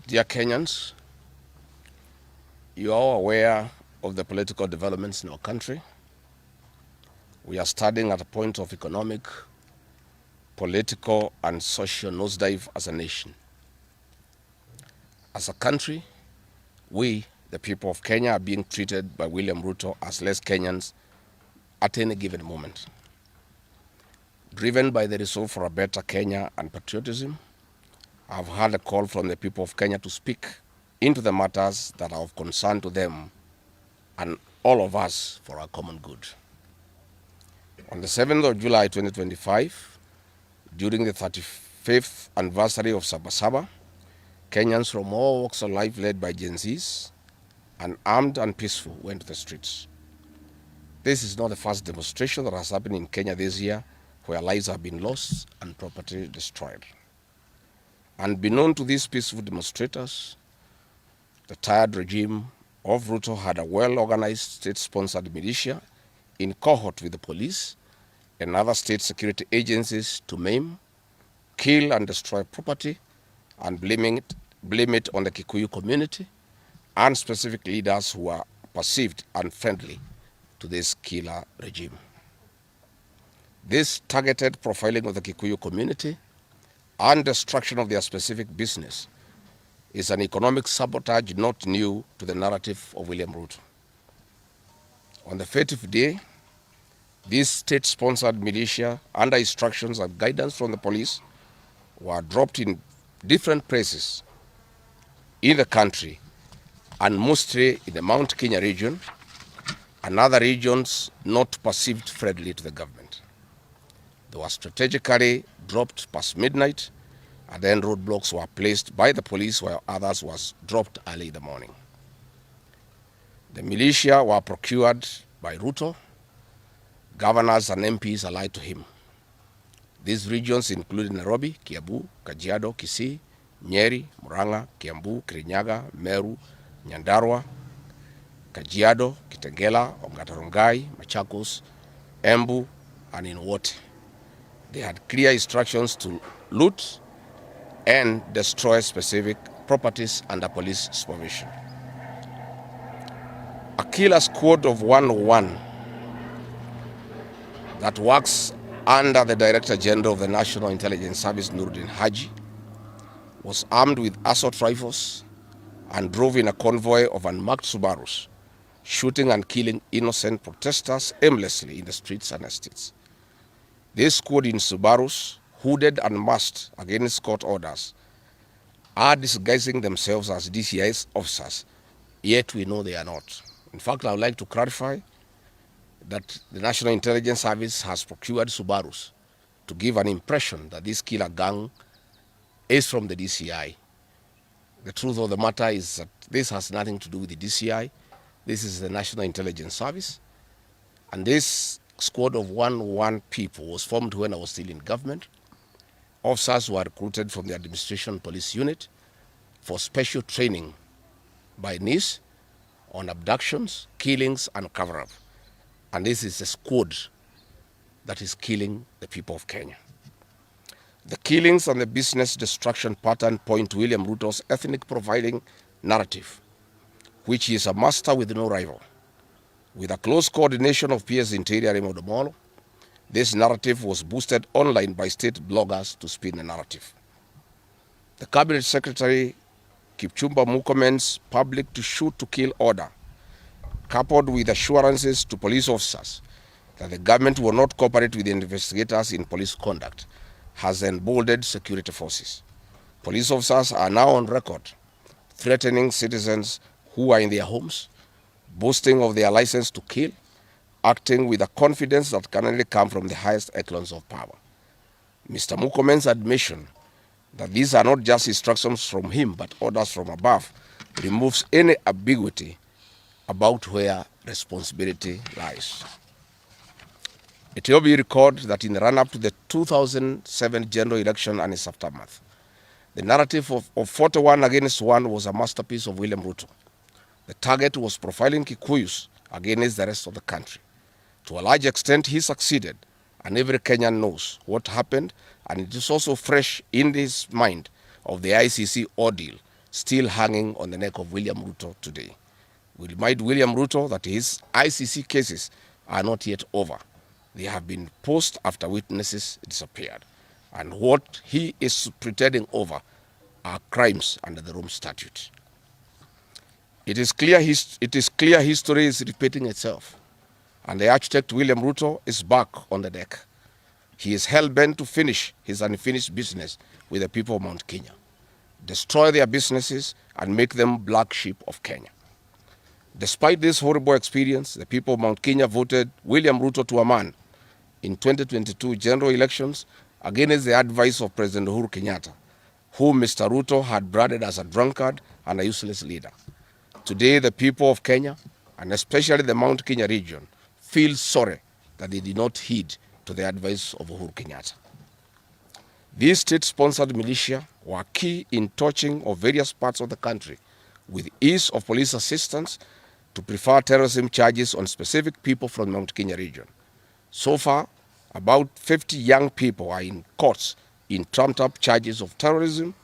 Dear Kenyans, you are all aware of the political developments in our country. We are standing at a point of economic, political, and social nosedive as a nation. As a country, we, the people of Kenya, are being treated by William Ruto as less Kenyans at any given moment. Driven by the resolve for a better Kenya and patriotism, I've had a call from the people of Kenya to speak into the matters that are of concern to them and all of us for our common good. On the 7th of July 2025, during the 35th anniversary of Saba, Kenyans from all walks of life led by Gen Zs and armed and peaceful went to the streets. This is not the first demonstration that has happened in Kenya this year where lives have been lost and property destroyed. Unbeknown to these peaceful demonstrators, the tired regime of Ruto had a well-organized state-sponsored militia in cohort with the police and other state security agencies to maim, kill and destroy property and blame it on the Kikuyu community and specific leaders who are perceived unfriendly to this killer regime. This targeted profiling of the Kikuyu community and destruction of their specific business is an economic sabotage not new to the narrative of William Ruto. On the 30th day, these state-sponsored militia, under instructions and guidance from the police, were dropped in different places in the country, and mostly in the Mount Kenya region and other regions not perceived friendly to the government. They were strategically dropped past midnight, and then roadblocks were placed by the police while others was dropped early in the morning. The militia were procured by Ruto. Governors and MPs allied to him. These regions include Nairobi, Kiambu, Kajiado, Kisii, Nyeri, Murang'a, Kiambu, Kirinyaga, Meru, Nyandarua, Kajiado, Kitengela, Ongata-Rongai, Machakos, Embu, and in Wote. They had clear instructions to loot and destroy specific properties under police supervision. A killer squad of 101 that works under the Director General of the National Intelligence Service, Nuruddin Haji, was armed with assault rifles and drove in a convoy of unmarked Subarus, shooting and killing innocent protesters aimlessly in the streets and estates. This squad in Subarus, hooded and masked against court orders, are disguising themselves as DCI's officers, yet we know they are not. In fact, I would like to clarify that the National Intelligence Service has procured Subarus to give an impression that this killer gang is from the DCI. The truth of the matter is that this has nothing to do with the DCI. This is the National Intelligence Service. And this squad of 101 people was formed when I was still in government. Officers were recruited from the Administration Police Unit for special training by NIS on abductions, killings, and cover-up. And this is a squad that is killing the people of Kenya. The killings and the business destruction pattern point to William Ruto's ethnic profiling narrative, which he is a master with no rival. With a close coordination of PS Interior Raymond Omolo, this narrative was boosted online by state bloggers to spin the narrative. The Cabinet Secretary Kipchumba Murkomen's public to shoot to kill order, coupled with assurances to police officers that the government will not cooperate with the investigators in police conduct, has emboldened security forces. Police officers are now on record threatening citizens who are in their homes, boasting of their license to kill, acting with a confidence that can only come from the highest echelons of power. Mr. Murkomen's admission that these are not just instructions from him but orders from above removes any ambiguity about where responsibility lies. It will be recalled that in the run-up to the 2007 general election and its aftermath, the narrative of 41 against 1 was a masterpiece of William Ruto. The target was profiling Kikuyus against the rest of the country. To a large extent, he succeeded, and every Kenyan knows what happened, and it is also fresh in his mind of the ICC ordeal still hanging on the neck of William Ruto today. We remind William Ruto that his ICC cases are not yet over. They have been posed after witnesses disappeared. And what he is pretending over are crimes under the Rome Statute. It is clear history is repeating itself. And the architect William Ruto is back on the deck. He is hell-bent to finish his unfinished business with the people of Mount Kenya, destroy their businesses and make them black sheep of Kenya. Despite this horrible experience, the people of Mount Kenya voted William Ruto to a man in 2022 general elections against the advice of President Uhuru Kenyatta, whom Mr. Ruto had branded as a drunkard and a useless leader. Today, the people of Kenya, and especially the Mount Kenya region, feel sorry that they did not heed to the advice of Uhuru Kenyatta. These state-sponsored militia were key in touching of various parts of the country with ease of police assistance to prefer terrorism charges on specific people from Mount Kenya region. So far, about 50 young people are in courts in trumped-up charges of terrorism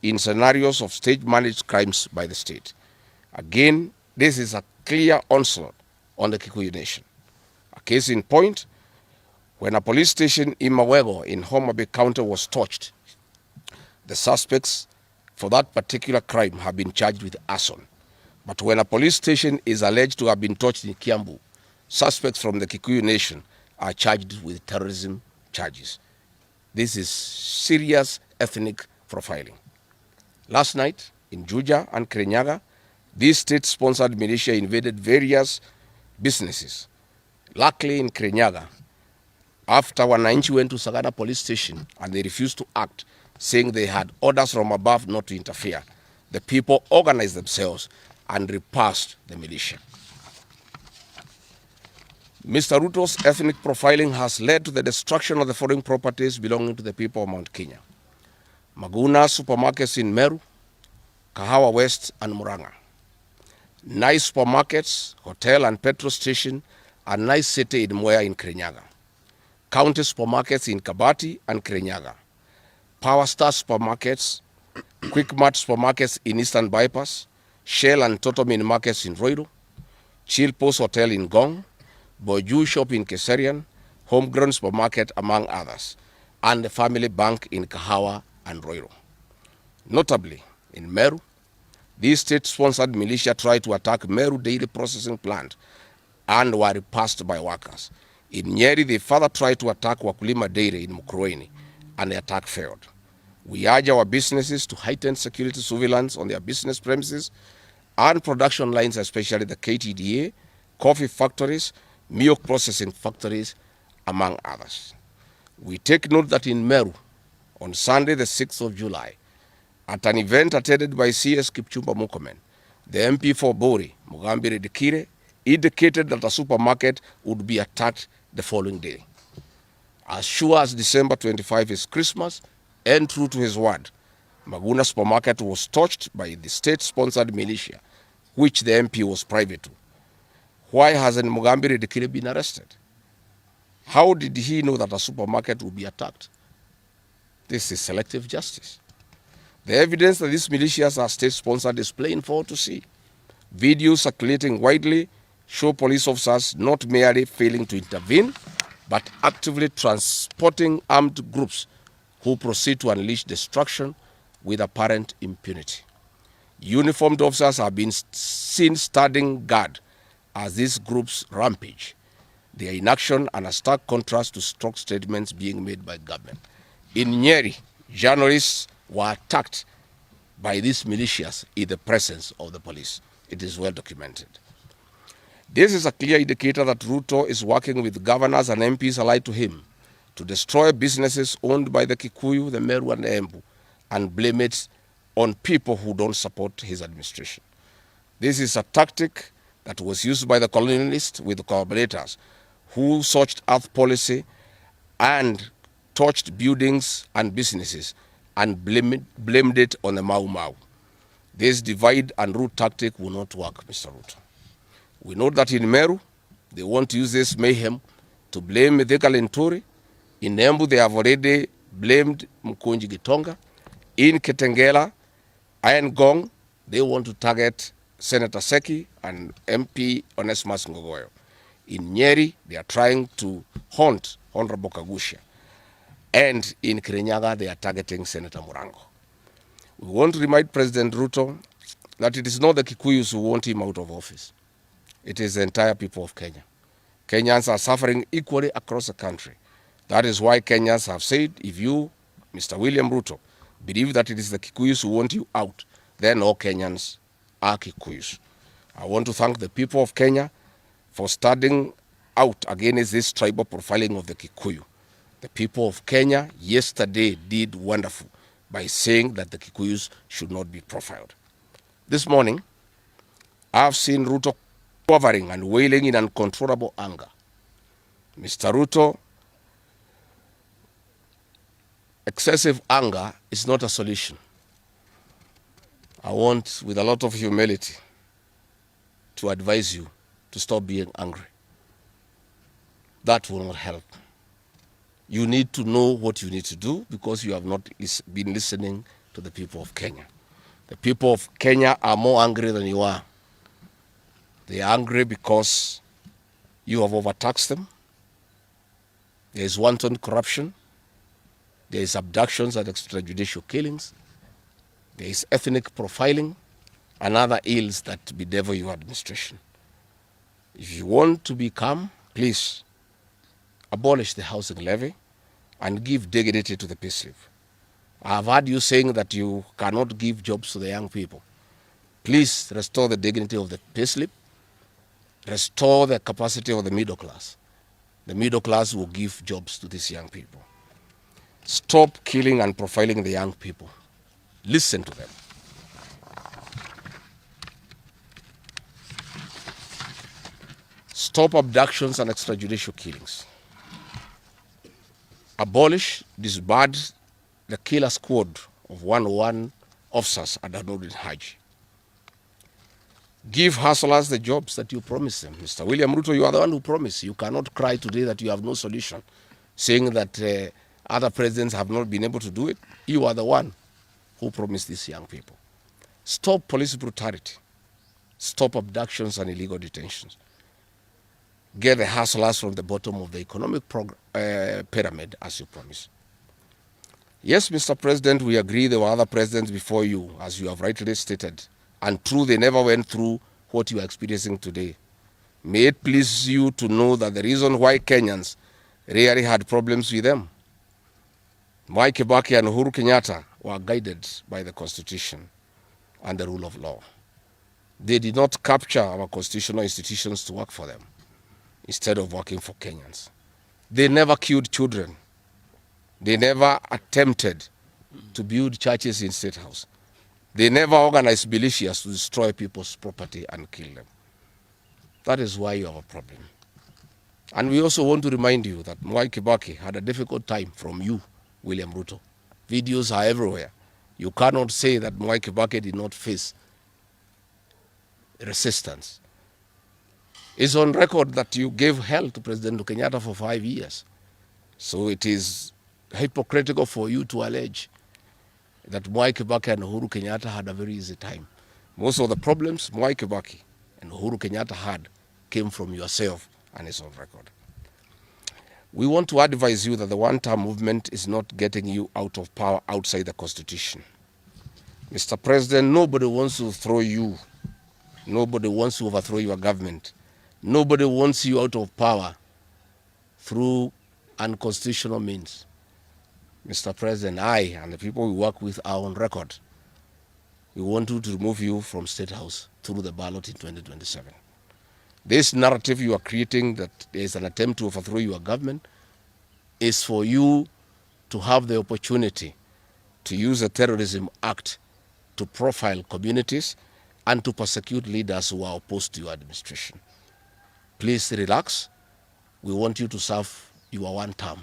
in scenarios of state-managed crimes by the state. Again, this is a clear onslaught on the Kikuyu nation. A case in point, when a police station in Mawego in Homa Bay County was torched, the suspects for that particular crime have been charged with arson. But when a police station is alleged to have been torched in Kiambu, suspects from the Kikuyu nation are charged with terrorism charges. This is serious ethnic profiling. Last night, in Juja and Kirinyaga, these state-sponsored militia invaded various businesses. Luckily, in Kirinyaga, after Wananchi went to Sagada police station and they refused to act, saying they had orders from above not to interfere, the people organized themselves and repulsed the militia. Mr. Ruto's ethnic profiling has led to the destruction of the foreign properties belonging to the people of Mount Kenya. Maguna supermarkets in Meru, Kahawa West and Muranga. Nice supermarkets, hotel and petrol station, and nice city in Mwea in Kirinyaga. County supermarkets in Kabati and Kirinyaga. Power Star supermarkets, Quickmart supermarkets in Eastern Bypass, Shell and Total Mini markets in Roiro, Chill Post Hotel in Gong, Boju Shop in Keserian, Homegrown Supermarket among others, and the Family Bank in Kahawa and Roiro. Notably, in Meru, these state-sponsored militia tried to attack Meru Dairy Processing Plant and were repulsed by workers. In Nyeri, they further tried to attack Wakulima Dairy in Mukurweini, and the attack failed. We urge our businesses to heighten security surveillance on their business premises and production lines, especially the KTDA, coffee factories, milk processing factories, among others. We take note that in Meru, on Sunday, the 6th of July, at an event attended by CS Kipchumba Murkomen, the MP for Bori, Mugambire Dikire, indicated that a supermarket would be attacked the following day. As sure as December 25 is Christmas, and true to his word, Maguna supermarket was torched by the state-sponsored militia, which the MP was privy to. Why hasn't Mugambire Dikire been arrested? How did he know that a supermarket would be attacked? This is selective justice. The evidence that these militias are state-sponsored is plain for all to see. Videos circulating widely show police officers not merely failing to intervene, but actively transporting armed groups who proceed to unleash destruction with apparent impunity. Uniformed officers have been seen standing guard as these groups rampage. They are in action and a stark contrast to strong statements being made by government. In Nyeri, journalists were attacked by these militias in the presence of the police. It is well documented. This is a clear indicator that Ruto is working with governors and MPs allied to him to destroy businesses owned by the Kikuyu, the Meru and the Embu, and blame it on people who don't support his administration. This is a tactic that was used by the colonialists with the collaborators who searched earth policy and torched buildings and businesses and blamed it on the Mau Mau. This divide and rule tactic will not work, Mr. Ruto. We know that in Meru, they want to use this mayhem to blame Mithika Linturi. In Embu, they have already blamed Mkonji Gitonga. In Kitengela, Iron Gong, They want to target Senator Seki and MP Onesmus Ngogoyo. In Nyeri, they are trying to haunt Honorable Kagusha. And in Kirinyaga, they are targeting Senator Murango. We want to remind President Ruto that it is not the Kikuyus who want him out of office. It is the entire people of Kenya. Kenyans are suffering equally across the country. That is why Kenyans have said, if you, Mr. William Ruto, believe that it is the Kikuyus who want you out, then all Kenyans are Kikuyus. I want to thank the people of Kenya for standing out against this tribal profiling of the Kikuyu. The people of Kenya yesterday did wonderful by saying that the Kikuyus should not be profiled. This morning, I've seen Ruto quivering and wailing in uncontrollable anger. Mr. Ruto, excessive anger is not a solution. I want, with a lot of humility, to advise you to stop being angry. That will not help. You need to know what you need to do because you have not been listening to the people of Kenya. The people of Kenya are more angry than you are. They are angry because you have overtaxed them. There is wanton corruption. There is abductions and extrajudicial killings. There is ethnic profiling and other ills that bedevil your administration. If you want to be calm, please abolish the housing levy and give dignity to the payslip. I have heard you saying that you cannot give jobs to the young people. Please restore the dignity of the payslip. Restore the capacity of the middle class. The middle class will give jobs to these young people. Stop killing and profiling the young people. Listen to them. Stop abductions and extrajudicial killings. Abolish, disband the killer squad of 101 officers at Nurdin Haji. Give hustlers the jobs that you promised them. Mr. William Ruto, you are the one who promised. You cannot cry today that you have no solution, saying that other presidents have not been able to do it. You are the one who promised these young people. Stop police brutality. Stop abductions and illegal detentions. Get the hustlers from the bottom of the economic pyramid as you promised. Yes, Mr. President, we agree there were other presidents before you, as you have rightly stated, and true, they never went through what you are experiencing today. May it please you to know that the reason why Kenyans rarely had problems with them, Mwai Kibaki and Uhuru Kenyatta were guided by the Constitution and the rule of law. They did not capture our constitutional institutions to work for them instead of working for Kenyans. They never killed children. They never attempted to build churches in State House. They never organized militias to destroy people's property and kill them. That is why you have a problem. And we also want to remind you that Mwai Kibaki had a difficult time from you, William Ruto. Videos are everywhere. You cannot say that Mwai Kibaki did not face resistance. It's on record that you gave hell to President Kenyatta for 5 years. So it is hypocritical for you to allege that Mwai Kibaki and Uhuru Kenyatta had a very easy time. Most of the problems Mwai Kibaki and Uhuru Kenyatta had came from yourself, and it's on record. We want to advise you that the one-term movement is not getting you out of power outside the Constitution. Mr. President, nobody wants to throw you. Nobody wants to overthrow your government. Nobody wants you out of power through unconstitutional means. Mr. President, I and the people we work with are on record. We want to remove you from State House through the ballot in 2027. This narrative you are creating that there is an attempt to overthrow your government is for you to have the opportunity to use the Terrorism Act to profile communities and to persecute leaders who are opposed to your administration. Please relax. We want you to serve your one term.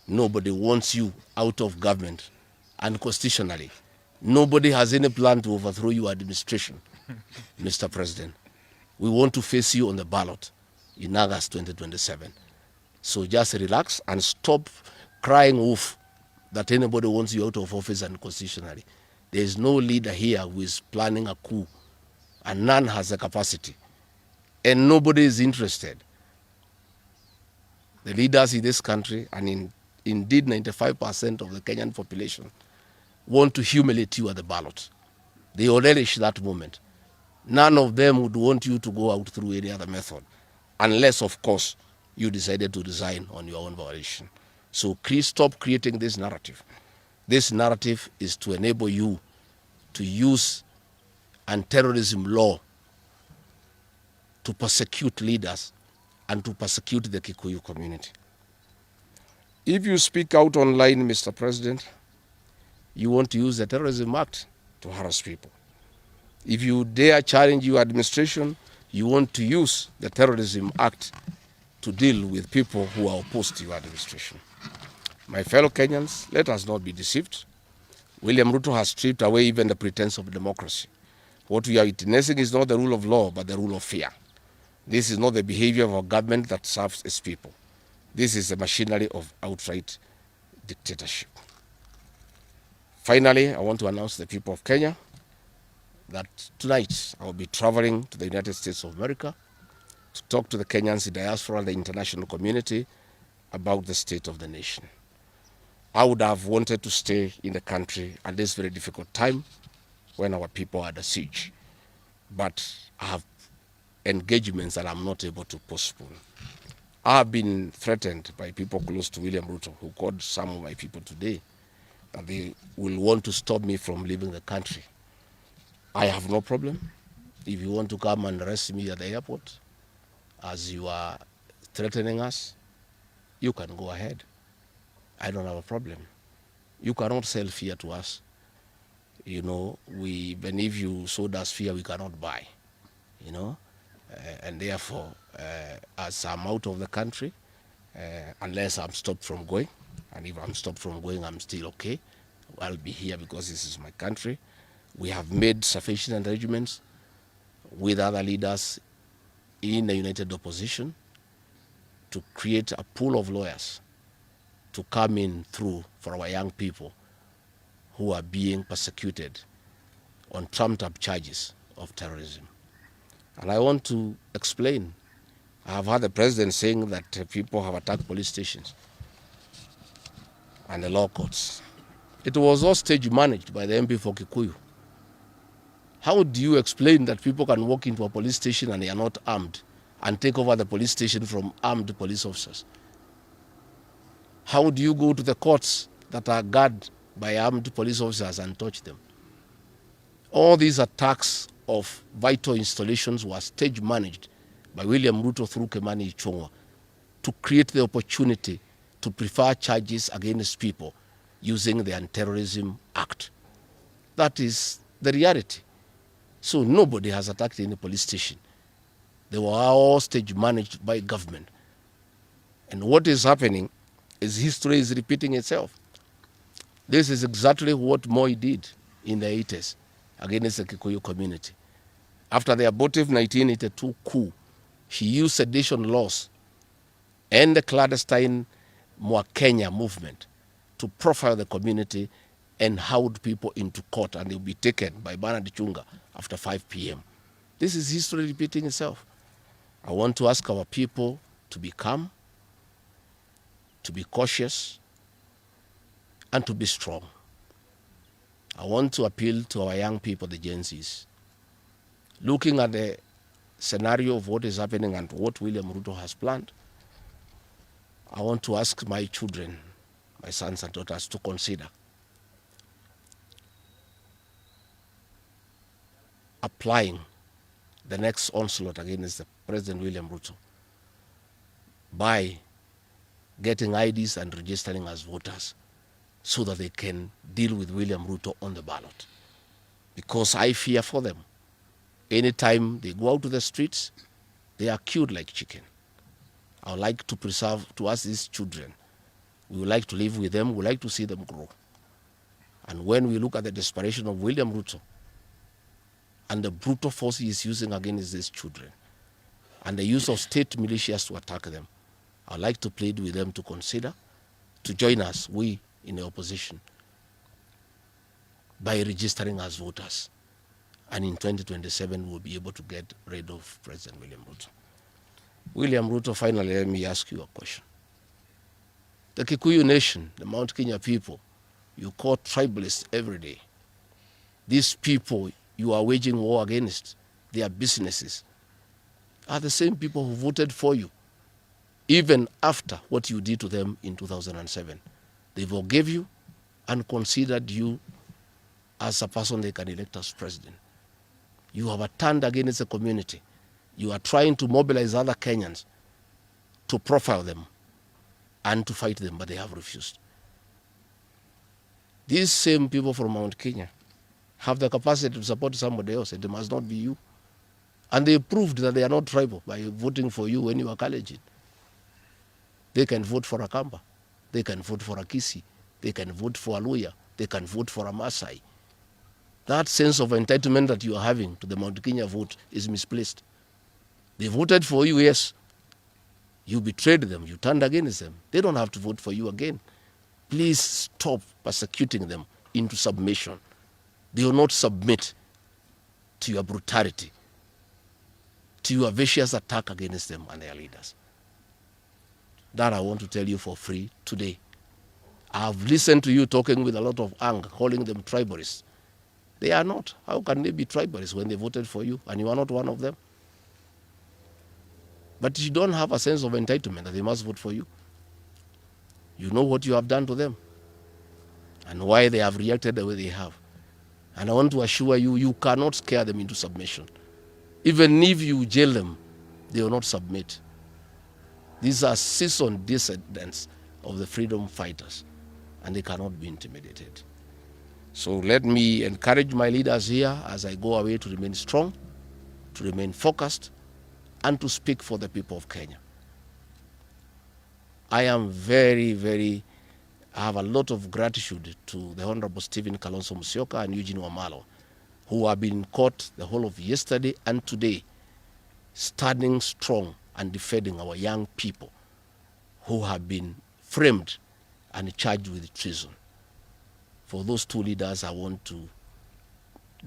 Nobody wants you out of government. And constitutionally, nobody has any plan to overthrow your administration, Mr. President. We want to face you on the ballot in August 2027. So just relax and stop crying wolf that anybody wants you out of office unconstitutionally. There is no leader here who is planning a coup, and none has the capacity, and nobody is interested. The leaders in this country, and indeed 95% of the Kenyan population, want to humiliate you at the ballot. They will relish that moment. None of them would want you to go out through any other method, unless, of course, you decided to resign on your own volition. So please stop creating this narrative. This narrative is to enable you to use anti-terrorism law to persecute leaders and to persecute the Kikuyu community. If you speak out online, Mr. President, you want to use the Terrorism Act to harass people. If you dare challenge your administration, you want to use the Terrorism Act to deal with people who are opposed to your administration. My fellow Kenyans, let us not be deceived. William Ruto has stripped away even the pretense of democracy. What we are witnessing is not the rule of law, but the rule of fear. This is not the behavior of a government that serves its people. This is the machinery of outright dictatorship. Finally, I want to announce to the people of Kenya that tonight I will be traveling to the United States of America to talk to the Kenyans in diaspora and the international community about the state of the nation. I would have wanted to stay in the country at this very difficult time when our people are under siege, but I have engagements that I'm not able to postpone. I have been threatened by people close to William Ruto, who called some of my people today, that they will want to stop me from leaving the country. I have no problem. If you want to come and arrest me at the airport, as you are threatening us, you can go ahead. I don't have a problem. You cannot sell fear to us. You know, even if you sold us fear, we cannot buy. You know, and therefore, as I'm out of the country, unless I'm stopped from going, and if I'm stopped from going, I'm still okay. I'll be here because this is my country. We have made sufficient arrangements with other leaders in the united opposition to create a pool of lawyers to come in through for our young people who are being persecuted on trumped-up charges of terrorism. And I want to explain. I have heard the president saying that people have attacked police stations and the law courts. It was all stage managed by the MP for Kikuyu. How do you explain that people can walk into a police station and they are not armed and take over the police station from armed police officers? How do you go to the courts that are guarded by armed police officers and touch them? All these attacks of vital installations were stage managed by William Ruto through Kimani Ichung'wa to create the opportunity to prefer charges against people using the Anti-Terrorism Act. That is the reality. So nobody has attacked any police station. They were all stage managed by government. And what is happening is history is repeating itself. This is exactly what Moi did in the 80s against the Kikuyu community. After the abortive 1982 coup, he used sedition laws and the clandestine Mwa Kenya movement to profile the community and hold people into court, and they'll be taken by Bernard Chunga after 5 p.m. This is history repeating itself. I want to ask our people to be calm, to be cautious, and to be strong. I want to appeal to our young people, the Gen Zs. Looking at the scenario of what is happening and what William Ruto has planned, I want to ask my children, my sons and daughters, to consider applying the next onslaught against the President William Ruto by getting IDs and registering as voters so that they can deal with William Ruto on the ballot. Because I fear for them. Anytime they go out to the streets, they are killed like chicken. I would like to preserve to us these children. We would like to live with them. We would like to see them grow. And when we look at the desperation of William Ruto and the brutal force he is using against these children and the use of state militias to attack them, I would like to plead with them to consider, to join us, we in the opposition, by registering as voters. And in 2027, we'll be able to get rid of President William Ruto. William Ruto, finally, let me ask you a question. The Kikuyu nation, the Mount Kenya people, you call tribalists every day. These people you are waging war against, their businesses, are the same people who voted for you, even after what you did to them in 2007. They forgave you and considered you as a person they can elect as president. You have turned against the community. You are trying to mobilize other Kenyans to profile them and to fight them, but they have refused. These same people from Mount Kenya have the capacity to support somebody else. It must not be you. And they proved that they are not tribal by voting for you when you are Kalenjin. They can vote for a Kamba. They can vote for a Kisi. They can vote for a Luya. They can vote for a Maasai. That sense of entitlement that you are having to the Mount Kenya vote is misplaced. They voted for you, yes. You betrayed them. You turned against them. They don't have to vote for you again. Please stop persecuting them into submission. They will not submit to your brutality, to your vicious attack against them and their leaders. That I want to tell you for free today. I've listened to you talking with a lot of anger, calling them tribalists. They are not. How can they be tribalists when they voted for you and you are not one of them? But you don't have a sense of entitlement that they must vote for you. You know what you have done to them and why they have reacted the way they have. And I want to assure you, you cannot scare them into submission. Even if you jail them, they will not submit. These are seasoned descendants of the freedom fighters, and they cannot be intimidated. So let me encourage my leaders here as I go away to remain strong, to remain focused, and to speak for the people of Kenya. I am I have a lot of gratitude to the Honorable Stephen Kalonzo Musyoka and Eugene Wamalwa, who have been in court the whole of yesterday and today, standing strong and defending our young people who have been framed and charged with treason. For those two leaders, I want to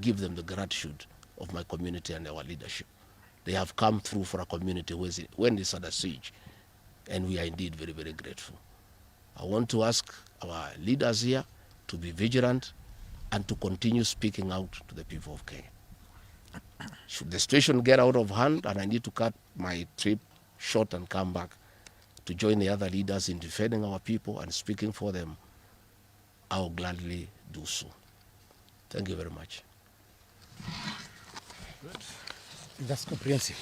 give them the gratitude of my community and our leadership. They have come through for a community when it's under siege, and we are indeed very, very grateful. I want to ask our leaders here to be vigilant and to continue speaking out to the people of Kenya. Should the situation get out of hand and I need to cut my trip short and come back to join the other leaders in defending our people and speaking for them, I will gladly do so. Thank you very much. Good. That's comprehensive.